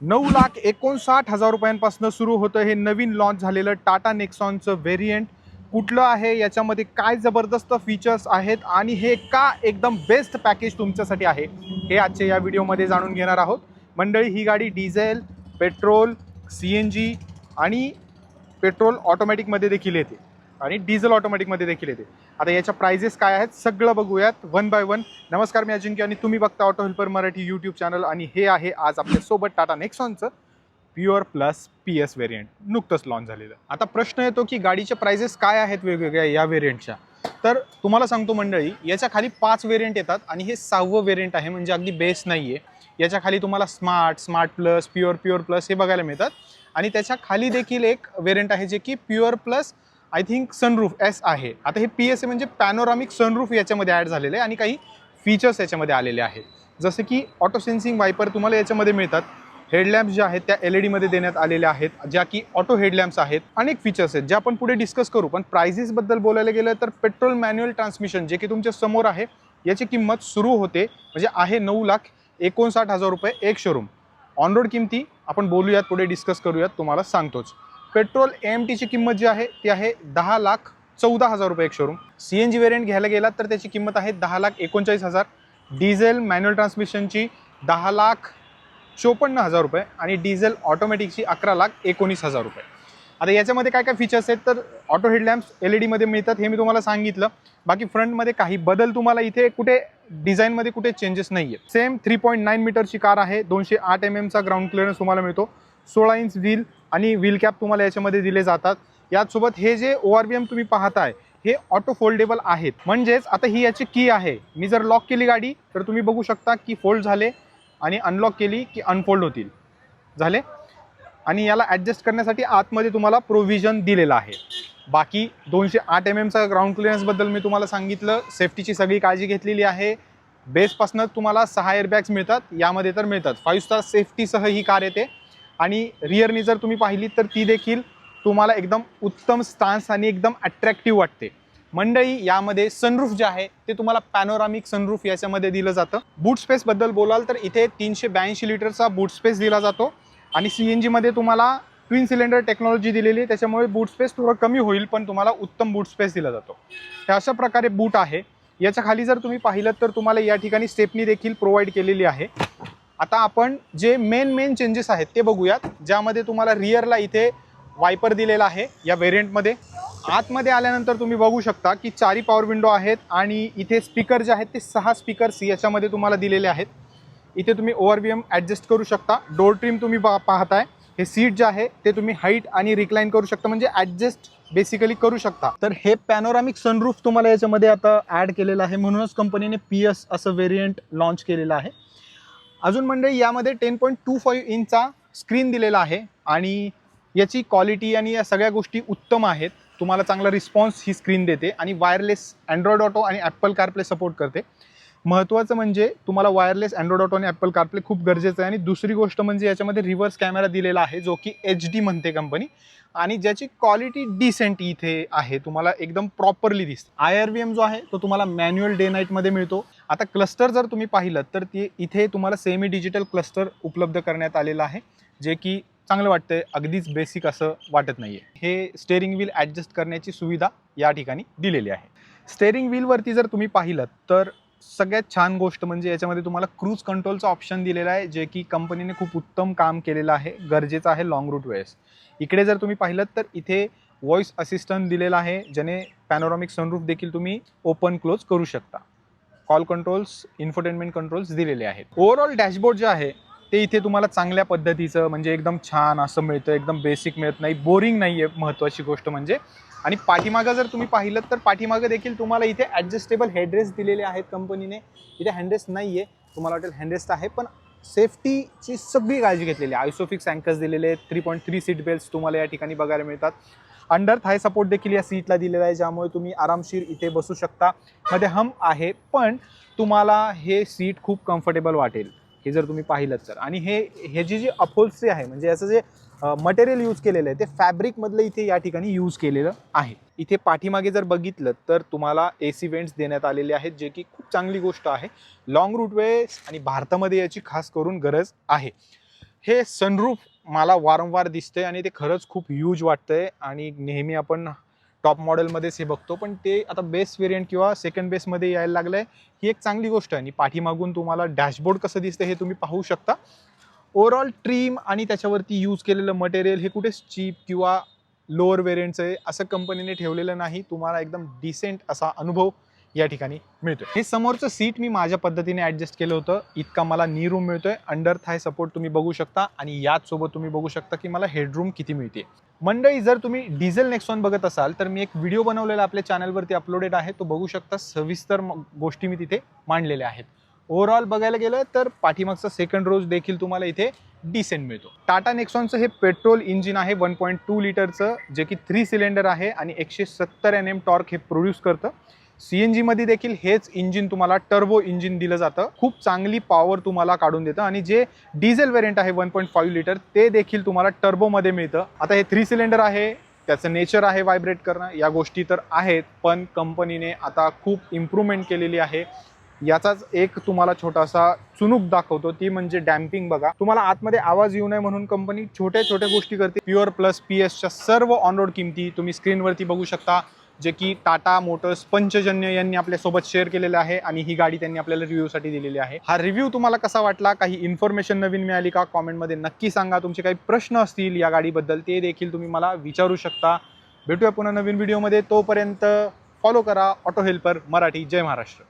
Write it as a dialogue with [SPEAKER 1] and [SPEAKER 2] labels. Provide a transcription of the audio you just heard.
[SPEAKER 1] 9,59,000 रुपयांपासून सुरू होतं हे नवीन लॉन्च झालेलं टाटा नेक्सॉनचं व्हेरियंट कुठलं आहे, याच्यामध्ये काय जबरदस्त फीचर्स आहेत आणि हे का एकदम बेस्ट पॅकेज तुमच्यासाठी आहे हे आजच्या या व्हिडिओमध्ये जाणून घेणार आहोत. मंडळी, ही गाडी डिझेल, पेट्रोल, CNG आणि पेट्रोल ऑटोमॅटिकमध्ये देखील येते आणि डिझेल ऑटोमॅटिकमध्ये देखील येते. आता याच्या प्राइजेस काय आहेत सगळं बघूयात वन बाय वन. नमस्कार, मी अजिंक्य आणि तुम्ही बघता auto helper Marathi YouTube channel आणि हे आहे आज आपल्यासोबत टाटा नेक्सॉनचं प्युअर प्लस PS व्हेरियंट नुकतंच लॉन्च झालेलं. आता प्रश्न येतो की गाडीचे प्राइजेस काय आहेत वेगवेगळ्या या व्हेरियंटच्या. तर तुम्हाला सांगतो मंडळी, याच्या खाली 5 व्हेरियंट येतात आणि हे 6वं व्हेरियंट आहे, म्हणजे अगदी बेस नाही आहे. याच्या खाली तुम्हाला स्मार्ट प्लस, प्युअर प्लस हे बघायला मिळतात आणि त्याच्या खाली देखील एक व्हेरियंट आहे जे की pure plus I think sunroof S आहे. आता हे PSA म्हणजे पॅनोरामिक सनरूफ याच्यामध्ये ॲड झालेले आहे आणि काही फीचर्स याच्यामध्ये आलेले आहेत, जसे की ऑटो सेन्सिंग वायपर तुम्हाला याच्यामध्ये मिळतात. हेडलॅम्प्स ज्या आहेत त्या LED मध्ये देण्यात आलेल्या आहेत, ज्या की ऑटो हेडलॅम्प्स आहेत. अनेक फीचर्स आहेत जे आपण पुढे डिस्कस करू. पण प्राइजेसबद्दल बोलायला गेलं तर पेट्रोल मॅन्युअल ट्रान्समिशन जे की तुमच्या समोर आहे याची किंमत सुरू होते म्हणजे आहे 9,59,000 रुपये एक शोरूम. ऑन रोड किमती आपण बोलूयात, पुढे डिस्कस करूयात, तुम्हाला सांगतोच. पेट्रोल AMTची किंमत जी आहे ती आहे 10,14,000 रुपये एक शोरूम. CNG व्हेरियंट घ्यायला गेलात तर त्याची किंमत आहे 10,39,000. डिझेल मॅन्युअल ट्रान्समिशनची 10,54,000 रुपये आणि डिझेल ऑटोमॅटिकची 11,19,000 रुपये. आता याच्यामध्ये काय काय फीचर्स आहेत तर ऑटो हेडलॅम्प्स LED मध्ये मिळतात, हे मी तुम्हाला सांगितलं. बाकी फ्रंटमध्ये काही बदल तुम्हाला इथे कुठे डिझाईनमध्ये कुठे चेंजेस नाही आहेत. सेम 3.9 मीटरची कार आहे, 208 mm ग्राउंड क्लिअरन्स तुम्हाला मिळतो, 16 इंच व्हील आणि व्हील कॅप तुम्हाला याच्यामध्ये दिले जातात. याचसोबत हे जे ORVM तुम्ही पाहताय हे ऑटो फोल्डेबल आहेत. म्हणजेच आता ही याची की आहे, मी जर लॉक केली गाडी तर तुम्ही बघू शकता की फोल्ड झाले आणि अनलॉक केली की अनफोल्ड होतील झाले. आणि याला ॲडजस्ट करण्यासाठी आतमध्ये तुम्हाला प्रोव्हिजन दिलेलं आहे. बाकी 208 mmचा ग्राउंड क्लिअरन्सबद्दल मी तुम्हाला सांगितलं, सेफ्टीची सगळी काळजी घेतलेली आहे. बेसपासून तुम्हाला 6 एअरबॅग्स मिळतात, यामध्ये तर मिळतात. 5 स्टार सेफ्टीसह ही कार येते आणि रिअरनी जर तुम्ही पाहिली तर ती देखील तुम्हाला एकदम उत्तम स्टान्स आणि एकदम अट्रॅक्टिव्ह वाटते. मंडळी, यामध्ये सनरूफ जे आहे ते तुम्हाला पॅनोरामिक सनरूफ याच्यामध्ये दिलं जातं. बूट स्पेसबद्दल बोलाल तर इथे 382 लिटरचा बूट स्पेस दिला जातो आणि CNG मध्ये तुम्हाला ट्विन सिलेंडर टेक्नॉलॉजी दिलेली आहे, त्याच्यामुळे बूट स्पेस थोडं कमी होईल पण तुम्हाला उत्तम बूट स्पेस दिला जातो. हे अशा प्रकारे बूट आहे. याच्या खाली जर तुम्ही पाहिलं तर तुम्हाला या ठिकाणी स्टेपनी देखील प्रोव्हाइड केलेली आहे. आता आपण जे मेन चेंजेस आहेत ते बघूयात, ज्यामध्ये तुम्हाला रिअरला इथे वायपर दिलेला आहे या व्हेरियंटमध्ये. आतमध्ये आल्यानंतर तुम्ही बघू शकता की 4 पॉवर विंडो आहेत आणि इथे स्पीकर जे आहेत ते 6 स्पीकर्स याच्यामध्ये तुम्हाला दिलेले आहेत. इथे तुम्ही ORVM ॲडजस्ट करू शकता. डोर ट्रिम तुम्ही पाहताय, हे सीट जे आहे ते तुम्ही हाईट आणि रिक्लाइन करू शकता, म्हणजे ॲडजस्ट बेसिकली करू शकता. तर हे पॅनोरामिक सनरूफ तुम्हाला याच्यामध्ये आता ॲड केलेलं आहे, म्हणूनच कंपनीने PS असं व्हेरियंट लॉन्च केलेलं आहे. अजून मंडळी, यामध्ये 10.25 इंचचा स्क्रीन दिलेला आहे आणि याची क्वालिटी आणि या सगळ्या गोष्टी उत्तम आहेत. तुम्हाला चांगला रिस्पॉन्स ही स्क्रीन देते आणि वायरलेस अँड्रॉइड ऑटो आणि ॲपल कारप्ले सपोर्ट करते. महत्त्वाचं म्हणजे तुम्हाला वायरलेस अँड्रॉइड ऑटो आणि ॲपल कारप्ले खूप गरजेचं आहे. आणि दुसरी गोष्ट म्हणजे याच्यामध्ये रिव्हर्स कॅमेरा दिलेला आहे, जो की HD म्हणते कंपनी आणि ज्याची क्वालिटी डिसेंट इथे आहे, तुम्हाला एकदम प्रॉपरली दिसते. IRVM जो आहे तो तुम्हाला मॅन्युअल डे नाईटमध्ये मिळतो. आता क्लस्टर जर तुम्ही पाहिलं तर ते इथे तुम्हाला सेमी डिजिटल क्लस्टर उपलब्ध करण्यात आलेलं आहे, जे की चांगलं वाटतंय, अगदीच बेसिक असं वाटत नाही आहे. हे स्टेअरिंग व्हील ॲडजस्ट करण्याची सुविधा या ठिकाणी दिलेली आहे. स्टेअरिंग व्हीलवरती जर तुम्ही पाहिलं तर सगळ्यात छान गोष्ट म्हणजे याच्यामध्ये तुम्हाला क्रूज कंट्रोलचा ऑप्शन दिलेला आहे, जे की कंपनीने खूप उत्तम काम केलेलं आहे, गरजेचं आहे लॉंग रूट वेळेस. इकडे जर तुम्ही पाहिलं तर इथे व्हॉइस असिस्टंट दिलेला आहे, ज्याने पॅनोरामिक सनरूफ देखील तुम्ही ओपन क्लोज करू शकता. कॉल कंट्रोल्स, इन्फोटेनमेंट कंट्रोल्स दिलेले आहेत. ओव्हरऑल डॅशबोर्ड जे आहे ते इथे तुम्हाला चांगल्या पद्धतीचं म्हणजे एकदम छान असं मिळतं, एकदम बेसिक मिळत नाही, बोरिंग नाही आहे महत्त्वाची गोष्ट म्हणजे. आणि पाठीमागं जर तुम्ही पाहिलं तर पाठीमागं देखील तुम्हाला इथे ॲडजस्टेबल हेडरेस्ट दिलेले आहेत कंपनीने. इथे हँडरेस्ट नाही आहे, तुम्हाला वाटेल हँडरेस्ट आहे, पण सेफ्टीची सगळी काळजी घेतलेली आहे. आयसोफिक्स अँकर्स दिलेले आहेत, 3.3 सीट बेल्ट्स तुम्हाला या ठिकाणी बघायला मिळतात. अंडर थाय सपोर्ट देखील या सीटला दिलेला आहे, ज्यामुळे तुम्ही आरामशीर इथे बसू शकता. मध्ये हम आहे पण तुम्हाला हे सीट खूप कम्फर्टेबल वाटेल हे जर तुम्ही पाहिलं तर. आणि ह्याची जी अपहोल्स्ट्री आहे म्हणजे याचं जे मटेरियल यूज केलेलं आहे ते फॅब्रिकमधलं इथे या ठिकाणी यूज केलेलं आहे. इथे पाठीमागे जर बघितलं तर तुम्हाला AC वेंट्स देण्यात आलेले आहेत, जे की खूप चांगली गोष्ट आहे. लॉंग रूट वेळेस आणि भारतामध्ये याची खास करून गरज आहे. हे सनरूफ मला वारंवार दिसतंय आणि ते खरंच खूप ह्यूज वाटतंय आणि नेहमी आपण टॉप मॉडेलमध्येच हे बघतो, पण ते आता बेस वेरियंट किंवा सेकंड बेसमध्ये यायला लागलंय, ही एक चांगली गोष्ट आहे. आणि पाठीमागून तुम्हाला डॅशबोर्ड कसं दिसतं हे तुम्ही पाहू शकता. ओव्हरऑल ट्रीम आणि त्याच्यावरती यूज केलेलं मटेरियल हे कुठेच चीप किंवा लोअर वेरियंटचं आहे असं कंपनीने ठेवलेलं नाही. तुम्हाला एकदम डिसेंट असा अनुभव या ठिकाणी मिळतोय. हे समोरचं सीट मी माझ्या पद्धतीने ॲडजस्ट केलं होतं. इतका मला नी रूम मिळतोय. अंडर थाय सपोर्ट तुम्ही बघू शकता आणि याच सोबत तुम्ही बघू शकता की मला हेडरूम किती मिळते. मंडळी, जर तुम्ही डिझेल नेक्सॉन बघत असाल तर मी एक व्हिडिओ बनवलेला आपल्या चॅनलवरती अपलोडेड आहे, तो बघू शकता. सविस्तर गोष्टी मी तिथे मांडलेल्या आहेत. ओव्हरऑल बघायला गेलं तर पाठीमागचा सेकंड रोज देखील तुम्हाला इथे डिसेंट मिळतो. टाटा नेक्सॉनचं हे पेट्रोल इंजिन आहे 1.2 लिटरचं, जे की 3 सिलेंडर आहे आणि 170 Nm टॉर्क हे प्रोड्यूस करतं. CNG मध्ये देखील हेच इंजिन तुम्हाला टर्बो इंजिन दिलं जातं. खूप चांगली पॉवर तुम्हाला काढून देतं आणि जे डिझेल व्हेरियंट आहे 1.5 लिटर ते देखील तुम्हाला टर्बोमध्ये मिळतं. आता हे 3 सिलेंडर आहे, त्याचं नेचर आहे व्हायब्रेट करणं, या गोष्टी तर आहेत, पण कंपनीने आता खूप इम्प्रूव्हमेंट केलेली आहे. याचाच एक तुम्हाला छोटासा चुणूक दाखवतो, ती म्हणजे डॅम्पिंग. बघा, तुम्हाला आतमध्ये आवाज येऊ नये म्हणून कंपनी छोट्या छोट्या गोष्टी करते. प्युअर प्लस PS च्या सर्व ऑनरोड किमती तुम्ही स्क्रीनवरती बघू शकता, जे की टाटा मोटर्स पंचजन्य यांनी आपल्यासोबत शेअर केलेलं आहे आणि ही गाडी त्यांनी आपल्याला रिव्ह्यूसाठी दिलेली आहे. हा रिव्ह्यू तुम्हाला कसा वाटला, काही इन्फॉर्मेशन नवीन मिळाली का, कॉमेंटमध्ये नक्की सांगा. तुमचे काही प्रश्न असतील या गाडीबद्दल ते देखील तुम्ही मला विचारू शकता. भेटूया पुन्हा नवीन व्हिडिओमध्ये. तोपर्यंत फॉलो करा ऑटो हेल्पर मराठी. जय महाराष्ट्र.